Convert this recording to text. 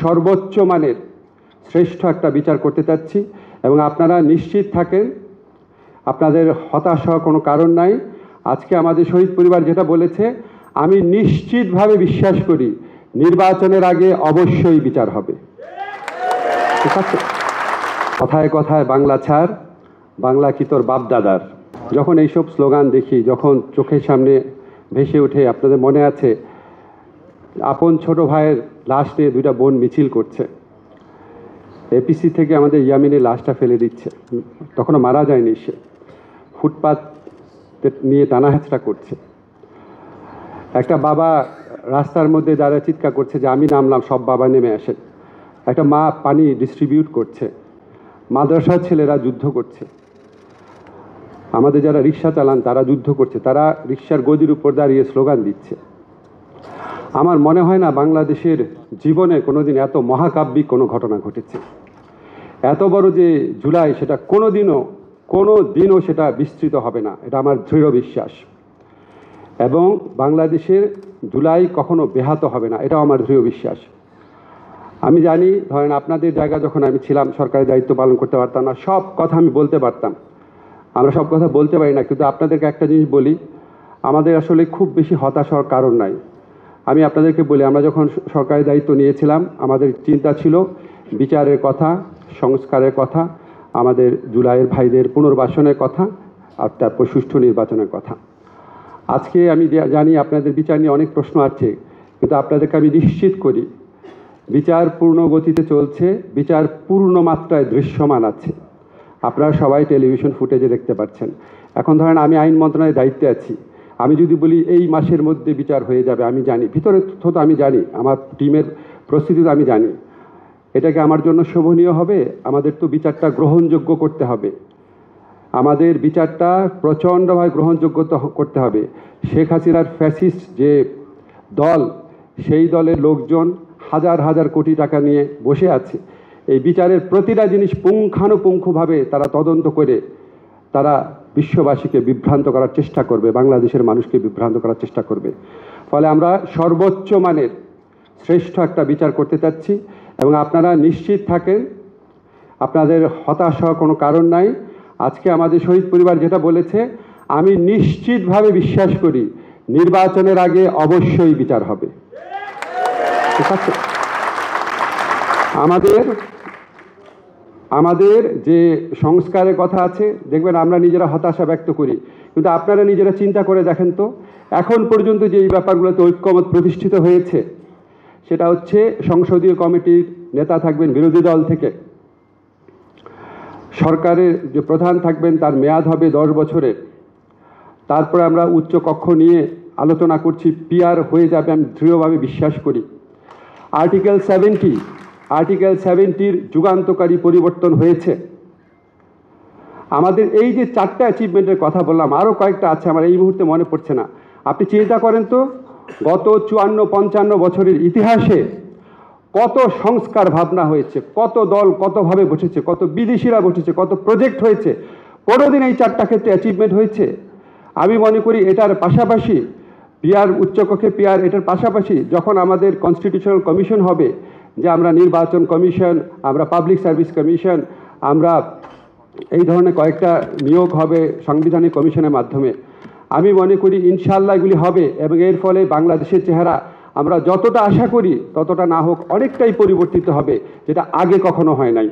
সর্বোচ্চ মানের শ্রেষ্ঠ একটা বিচার করতে চাচ্ছি এবং আপনারা নিশ্চিত থাকেন, আপনাদের হতাশ হওয়ার কোনো কারণ নাই। আজকে আমাদের শহীদ পরিবার যেটা বলেছে, আমি নিশ্চিতভাবে বিশ্বাস করি নির্বাচনের আগে অবশ্যই বিচার হবে। ঠিক আছে? কথায় কথায় বাংলা ছাড়, বাংলা কি তোর বাপদাদার। যখন এইসব স্লোগান দেখি, যখন চোখের সামনে ভেসে ওঠে, আপনাদের মনে আছে আপন ছোট ভাইয়ের লাশ নিয়ে দুইটা বোন মিছিল করছে, এপিসি থেকে আমাদের ইয়ামিনের লাশটা ফেলে দিচ্ছে, তখনও মারা যায়নি, সে ফুটপাত নিয়ে টানা হেঁচড়া করছে। একটা বাবা রাস্তার মধ্যে দাঁড়িয়ে চিৎকার করছে যে আমি নামলাম, সব বাবা নেমে আসেন। একটা মা পানি ডিস্ট্রিবিউট করছে। মাদ্রাসার ছেলেরা যুদ্ধ করছে। আমাদের যারা রিক্সা চালান তারা যুদ্ধ করছে, তারা রিক্সার গদির উপর দাঁড়িয়ে স্লোগান দিচ্ছে। আমার মনে হয় না বাংলাদেশের জীবনে কোনোদিন এত মহাকাব্যিক কোনো ঘটনা ঘটেছে। এত বড় যে জুলাই, সেটা কোনো দিনও সেটা বিস্তৃত হবে না, এটা আমার দৃঢ় বিশ্বাস। এবং বাংলাদেশের জুলাই কখনো ব্যাহত হবে না, এটাও আমার দৃঢ় বিশ্বাস। আমি জানি, ধরেন আপনাদের জায়গা যখন আমি ছিলাম, সরকারি দায়িত্ব পালন করতে পারতাম না, সব কথা আমি বলতে পারতাম। আমরা সব কথা বলতে পারি না, কিন্তু আপনাদেরকে একটা জিনিস বলি, আমাদের আসলে খুব বেশি হতাশ হওয়ার কারণ নাই। আমি আপনাদেরকে বলি, আমরা যখন সরকারি দায়িত্ব নিয়েছিলাম, আমাদের চিন্তা ছিল বিচারের কথা, সংস্কারের কথা, আমাদের জুলাইয়ের ভাইদের পুনর্বাসনের কথা, আর তারপর সুষ্ঠু নির্বাচনের কথা। আজকে আমি জানি আপনাদের বিচার নিয়ে অনেক প্রশ্ন আছে, কিন্তু আপনাদেরকে আমি নিশ্চিত করি বিচার পূর্ণ গতিতে চলছে, বিচার পূর্ণ মাত্রায় দৃশ্যমান আছে। আপনারা সবাই টেলিভিশন ফুটেজে দেখতে পাচ্ছেন। এখন ধরেন আমি আইন মন্ত্রণালয়ের দায়িত্বে আছি, আমি যদি বলি এই মাসের মধ্যে বিচার হয়ে যাবে, আমি জানি ভিতরে তো আমি জানি, আমার টিমের প্রস্তুতি আমি জানি, এটাকে আমার জন্য শোভনীয় হবে? আমাদের তো বিচারটা গ্রহণযোগ্য করতে হবে, আমাদের বিচারটা প্রচণ্ডভাবে গ্রহণযোগ্য করতে হবে। শেখ হাসিনার ফ্যাসিস্ট যে দল, সেই দলের লোকজন হাজার হাজার কোটি টাকা নিয়ে বসে আছে। এই বিচারের প্রতিটা জিনিস পুঙ্খানুপুঙ্খভাবে তারা তদন্ত করে তারা বিশ্ববাসীকে বিভ্রান্ত করার চেষ্টা করবে, বাংলাদেশের মানুষকে বিভ্রান্ত করার চেষ্টা করবে। ফলে আমরা সর্বোচ্চ মানের শ্রেষ্ঠ একটা বিচার করতে চাচ্ছি এবং আপনারা নিশ্চিত থাকেন, আপনাদের হতাশ হওয়ার কোনো কারণ নাই। আজকে আমাদের শহীদ পরিবার যেটা বলেছে, আমি নিশ্চিতভাবে বিশ্বাস করি নির্বাচনের আগে অবশ্যই বিচার হবে। ঠিক আছে? আমাদের যে সংস্কারের কথা আছে, দেখবেন আমরা নিজেরা হতাশা ব্যক্ত করি, কিন্তু আপনারা নিজেরা চিন্তা করে দেখেন তো, এখন পর্যন্ত যে এই ব্যাপারগুলোতে ঐক্যমত প্রতিষ্ঠিত হয়েছে, সেটা হচ্ছে সংসদীয় কমিটির নেতা থাকবেন বিরোধী দল থেকে, সরকারের যে প্রধান থাকবেন তার মেয়াদ হবে 10 বছরের, তারপরে আমরা উচ্চ কক্ষ নিয়ে আলোচনা করছি, পিআর হয়ে যাবে, আমি দৃঢ়ভাবে বিশ্বাস করি। আর্টিকেল 70-র যুগান্তকারী পরিবর্তন হয়েছে। আমাদের এই যে 4টা অ্যাচিভমেন্টের কথা বললাম, আরও কয়েকটা আছে, আমার এই মুহূর্তে মনে পড়ছে না। আপনি চিন্তা করেন তো, গত 54-55 বছরের ইতিহাসে কত সংস্কার ভাবনা হয়েছে, কত দল কতভাবে বসেছে, কত বিদেশিরা বসেছে, কত প্রজেক্ট হয়েছে, কোনোদিন এই 4টা ক্ষেত্রে অ্যাচিভমেন্ট হয়েছে? আমি মনে করি এটার পাশাপাশি পিআর, উচ্চকক্ষে পিআর, এটার পাশাপাশি যখন আমাদের কনস্টিটিউশনাল কমিশন হবে, যে আমরা নির্বাচন কমিশন, আমরা পাবলিক সার্ভিস কমিশন, আমরা এই ধরনের কয়েকটা নিয়োগ হবে সাংবিধানিক কমিশনের মাধ্যমে, আমি মনে করি ইনশাআল্লাহ এগুলি হবে এবং এর ফলে বাংলাদেশের চেহারা আমরা যতটা আশা করি ততটা না হোক অনেকটাই পরিবর্তিত হবে, যেটা আগে কখনো হয় নাই।